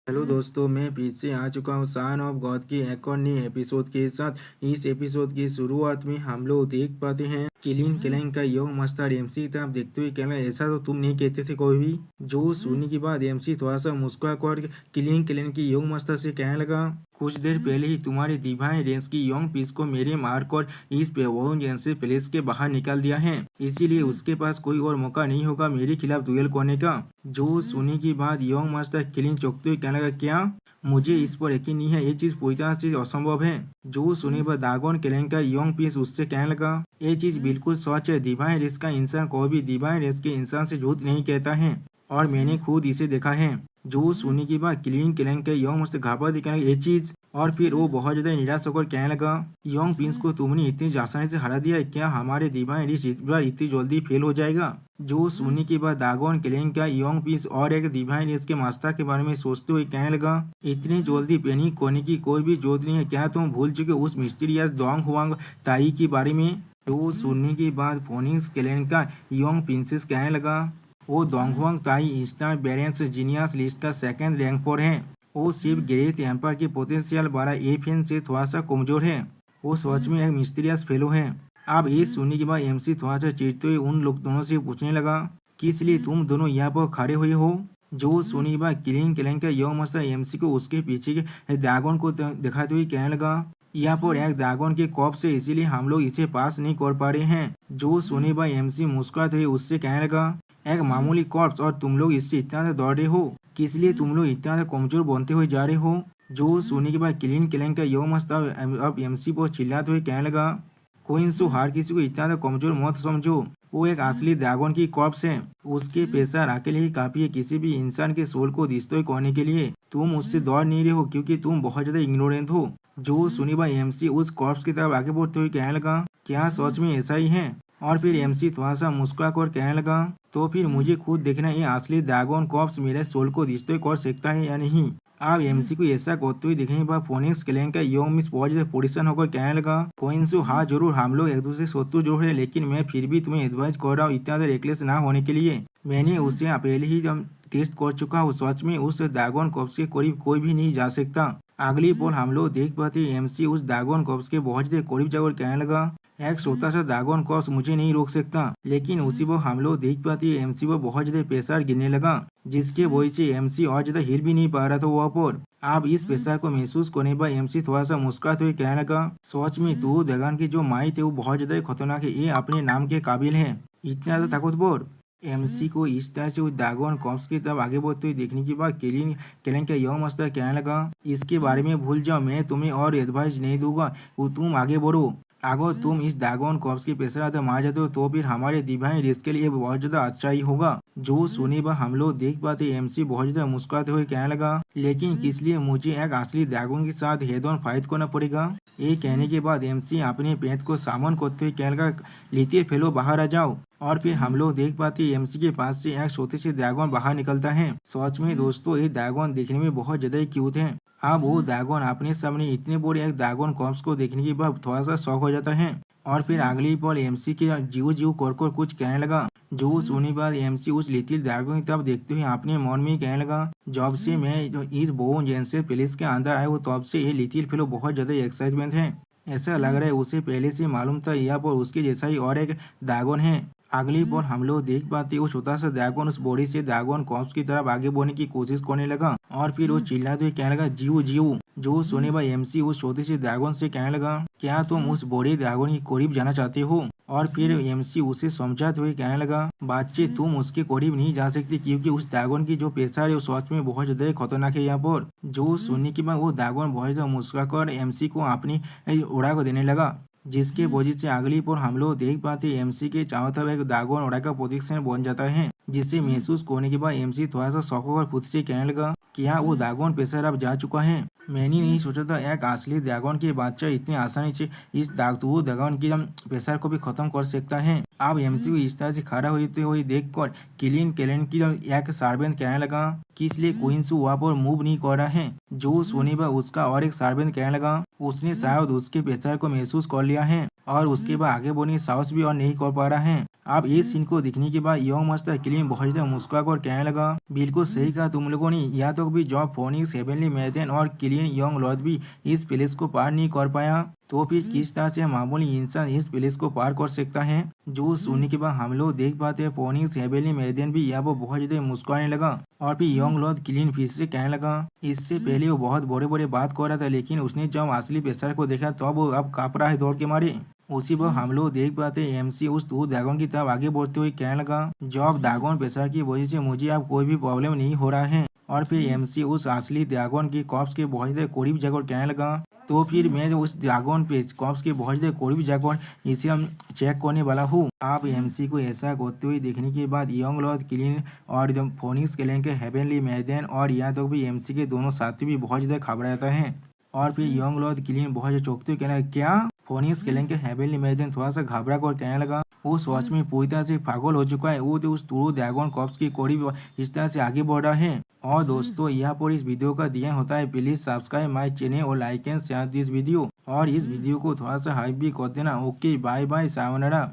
Hello दोस्तों, मैं फिर से आ चुका हूँ सन ऑफ गॉड के एक और नए एपिसोड के साथ। इस एपिसोड की शुरुआत में हम लोग देख पाते हैं किलिन किलिंग का यंग मास्टर एमसी था। आप देखते हुए कहना, ऐसा तो तुम नहीं कहते थे कोई भी। जो सुनने के बाद एमसी थोड़ा सा मुस्कुरा कर किलिन किलिंग की यंग मास्टर से कहने लगा, कुछ देर पहले ही तुम्हारे डिवाइन रेंज की यंग पीस को मेरे मारकर इस पेवोन जैसे प्लेस के बाहर निकाल दिया है, इसीलिए उसके पास कोई और मौका नहीं होगा मेरे खिलाफ डुएल करने का। जो सुनने के बाद यंग मास्टर किलिंग चौंकते हुए कहने लगा, क्या मुझे इस पर यकीन नहीं है, ये चीज पूरी तरह से असंभव है। जो सुने पर दागोन किलिंग का यंग पीस उससे कहने लगा, ये चीज बिल्कुल सच है। डिवाइन रेस का इंसान कोई भी डिवाइन रेस के इंसान से झूठ नहीं कहता है, और मैंने खुद इसे देखा है। जो सुनने के बाद किलिन किलिंग के यंग मस्त घाबरा दिखाने लगा, ये चीज। और फिर वो बहुत ज्यादा निराश होकर कहने लगा, यंग प्रिंस को तुमने इतनी आसानी से हरा दिया है, क्या हमारे डिवाइन रेस इस बार इतनी जल्दी फेल हो जाएगा। जो सुनने के बाद दागोन किलिंग का यंग प्रिंस और एक डिवाइन रेस के मास्टर के बारे में सोचते हुए कहने लगा, इतनी जल्दी पैनिक करने की कोई भी जरूरत नहीं है। क्या तुम भूल चुके उस मिस्टीरियस डोंग हुआंग ताई के बारे में। तो सुनने के बाद फोनिक्स किलिंग का यंग प्रिंसेस कहने लगा, वो डोंगहुआंग ताई स्टार बैलेंस जीनियस लिस्ट का सेकंड रैंक पर है। वो सिर्फ ग्रेट एम्पायर के पोटेंशियल वाला एफएन से थोड़ा सा कमजोर है। वो सच में एक मिस्टीरियस फेलो है। अब ये सुनने के बाद एमसी थोड़ा सा चिढ़ते हुए उन लोग दोनों से पूछने लगा, किस लिए तुम दोनों यहाँ पर खड़े हुए हो। जो सुनने के बाद किलिन किलिंग का यह मस्ता एमसी को उसके पीछे के ड्रैगन को दिखाते हुए कहने लगा, यहाँ पर एक ड्रैगन के कॉप से, इसीलिए हम लोग इसे पास नहीं कर पा रहे हैं। जो सुने बाद एमसी मुस्कुराते हुए उससे कहने लगा, एक मामूली कॉर्प्स और तुम लोग इससे इतना ज्यादा दौड़ रहे हो, किस लिए तुम लोग इतना ज्यादा कमजोर बनते हुए जा रहे हो। जो सुनने के बाद किलिन किलिंग का यह मस्त अब एमसी पर चिल्लाते हुए कहने लगा, कोइंसु हर किसी को इतना ज्यादा कमजोर मत समझो। वो एक असली ड्रैगन की कॉर्प्स है। उसके पेशा अकेले ही काफी है किसी भी इंसान के सोल को डिस्ट्रॉय करने के लिए। तुम उससे दौड़ नहीं रहे हो क्योंकि तुम बहुत ज्यादा इग्नोरेंट हो। जो सुनी भाई एमसी उस कॉर्प्स की तरफ आगे बढ़ते हुए कहने लगा, क्या सच में ऐसा ही है। और फिर एमसी थोड़ा सा मुस्कुरा कर कहने लगा, तो फिर मुझे खुद देखना ये असली ड्रैगन कॉर्प्स मेरे सोल को डिस्ट्रॉय कर सकता है या नहीं। अब एमसी को ऐसा करते हुए देखने के बाद फोनिक्स किलिंग का यंग मिस बहुत पोजिशन होकर कहने लगा, कोइंसु हाँ जरूर, हम लोग एक दूसरे शत्रु जो है, लेकिन मैं फिर भी तुम्हें एडवाइस कर रहा हूँ इतना रेकलेस ना होने के लिए। मैंने उसे पहले ही टेस्ट कर चुका हूँ, सच में उस ड्रैगन कॉर्प्स के करीब कोई भी नहीं जा सकता। अगली पल हम लोग देख पाते एमसी उस ड्रैगन कॉर्प्स के बहुत करीब जाकर कहने लगा, एक छोटा सा ड्रैगन कॉर्प्स मुझे नहीं रोक सकता। लेकिन उसी वो हम लोग देख पाते एमसी वो बहुत ज्यादा प्रेशर गिरने लगा, जिसके वजह से एमसी और ज्यादा हिल भी नहीं पा रहा था वहाँ पर। अब इस प्रेशर को महसूस करने पर एमसी थोड़ा सा मुस्कुराते हुए कहने लगा, सच में तू ड्रैगन की जो माइट है वो बहुत ज्यादा खतरनाक है, ये अपने नाम के काबिल है, इतना ज्यादा ताकतवर। एमसी को इस तरह से उस ड्रैगन कॉर्प्स की तरफ आगे बढ़ते हुए देखने के बाद किलिन किलिंग का यह मस्ता कहने लगा, इसके बारे में भूल जाओ, मैं तुम्हें और एडवाइस नहीं दूंगा, वो तुम आगे बढ़ो। अगर तुम इस ड्रैगन कॉर्प्स की पेशा ज्यादा मार जाते हो तो फिर हमारे डिवाइन रेस के लिए बहुत ज्यादा अच्छा ही होगा। जो सुने पर हम लोग देख पाते एमसी बहुत ज्यादा मुस्कुराते हुए कहने लगा, लेकिन किस लिए मुझे एक असली ड्रैगन के साथ हेड ऑन फाइट करना पड़ेगा। ये कहने के बाद एमसी अपने पेट को सामन करते हुए कहने लगा, लिटिल फेलो बाहर आ जाओ। और फिर हम लोग देख पाते एमसी के पास से एक छोटे से ड्रैगन बाहर निकलता है। सच में दोस्तों ये ड्रैगन देखने में बहुत ज्यादा क्यूट है। अब वो ड्रैगन अपने सामने इतने बड़े एक ड्रैगन कॉर्प्स को देखने के बाद थोड़ा सा शॉक हो जाता है। और फिर अगली पल एमसी के जीव जीव कर कुछ कहने लगा। जो सुनी बाद एमसी उस लिटिल ड्रैगन की तरफ देखते हुए अपने मन में कहने लगा, जब से मैं इस बोन जैसे प्लेस के अंदर आया हूँ तब से ये लिटिल फेलो बहुत ज्यादा एक्साइटमेंट है। ऐसा लग रहा है उसे पहले से मालूम था यहाँ पर उसके जैसा ही और एक ड्रैगन है। अगली बार हम लोग देख पाते वो छोटा सा ड्रैगन उस बॉडी से ड्रैगन कॉर्प्स की तरफ आगे बढ़ने की कोशिश करने लगा। और फिर वो चिल्लाते हुए कहने लगा, जीव जीव। जो सुने भाई एमसी उस छोटे से ड्रैगन से कहने लगा, क्या तुम उस बॉडी ड्रैगन के करीब जाना चाहते हो। और फिर एमसी उसे समझाते हुए कहने लगा, बच्चे तुम उसके करीब नहीं जा सकते क्योंकि उस ड्रैगन की जो पेशा है वो सच में बहुत ज्यादा खतरनाक है यहाँ पर। जो सुनने के बाद वो ड्रैगन बहुत ज्यादा मुस्कुरा कर एमसी को अपनी उड़ा को देने लगा, जिसके वजह से अगली पर हम लोग देख पाते एमसी के चारों तरफ एक ड्रैगन उड़ा का पोजीशन बन जाता है। जिसे महसूस करने के बाद एमसी थोड़ा सा शौक होकर खुद से कहने लगा, क्या वो ड्रैगन पेशर अब जा चुका है। मैंने नहीं सोचा था एक असली ड्रैगन के बच्चा इतनी आसानी से इस दागतू ड्रैगन की प्रेशर को भी खत्म कर सकता है। अब एमसी को इस तरह से खड़ा होते हुए देखकर किलिन किलिन की एक सर्वेंट कहने लगा, कि इसलिए क्वींस वहाँ पर मूव नहीं कर रहा है। जो सोने पर उसका और एक सर्वेंट कहने लगा, उसने शायद उसके प्रेशर को महसूस कर लिया है और उसके बाद आगे बढ़ने की साहस भी और नहीं कर पा रहा है। अब इस सीन को देखने के बाद यंग मास्टर क्लीन बहुत ज्यादा मुस्कुरा कर कहने लगा, बिल्कुल सही कहा तुम लोगों ने, या तो भी जॉब फोनिक्स हेवनली मैथन और क्लीन यंग लॉर्ड भी इस प्लेस को पार नहीं कर पाया, तो फिर किस तरह से मामूली इंसान इस प्लेस को पार कर सकता है। जो सुनने के बाद हम लोग देख पाते हैं फोनिक्स हेवनली मैथन भी यहाँ पर बहुत ज्यादा मुस्कुराने लगा और फिर यंग लॉर्ड क्लीन फिर से कहने लगा। इससे पहले वो बहुत बड़े बड़े बात कर रहा था, लेकिन उसने जब असली प्रेशर को देखा तो वो अब कांप रहा है दौड़ के मारे। उसी वक्त हम लोग देख पाते एमसी उस दूर ड्रैगन की तरफ आगे बढ़ते हुए कहने लगा, जॉब ड्रैगन प्रेशर की वजह से मुझे अब कोई भी प्रॉब्लम नहीं हो रहा है। और फिर एमसी उस असली ड्रैगन की कॉप्स के बहुत ज्यादा करीब जाकर कहने लगा, तो फिर मैं उस ड्रैगन पे कॉप्स के बहुत ज्यादा करीब जाकर इसे हम चेक करने वाला हूँ। आप एमसी को ऐसा करते हुए देखने के बाद यंग लॉर्ड क्लीन और फोनिक्स क्लैन के हेवनली मैथन और यहाँ तक भी एमसी के दोनों साथी भी बहुत ज्यादा घबरा जाता है। और फिर यंग लॉर्ड क्लीन बहुत ज्यादा चौंकते हुए कहना है, क्या? फोनिक्स क्लैन के हेवनली मैथन थोड़ा सा घबरा कर कहने लगा, वो सच में पूरी तरह से पागल हो चुका है, वो तो उस टूरू ड्रैगन कॉप्स की करीब इस तरह से आगे बढ़ रहा है। और दोस्तों यहाँ पर इस वीडियो का दिया होता है, प्लीज सब्सक्राइब माय चैनल और like and share this video और इस वीडियो को थोड़ा सा हाइप भी कर देना। Okay bye bye sayonara.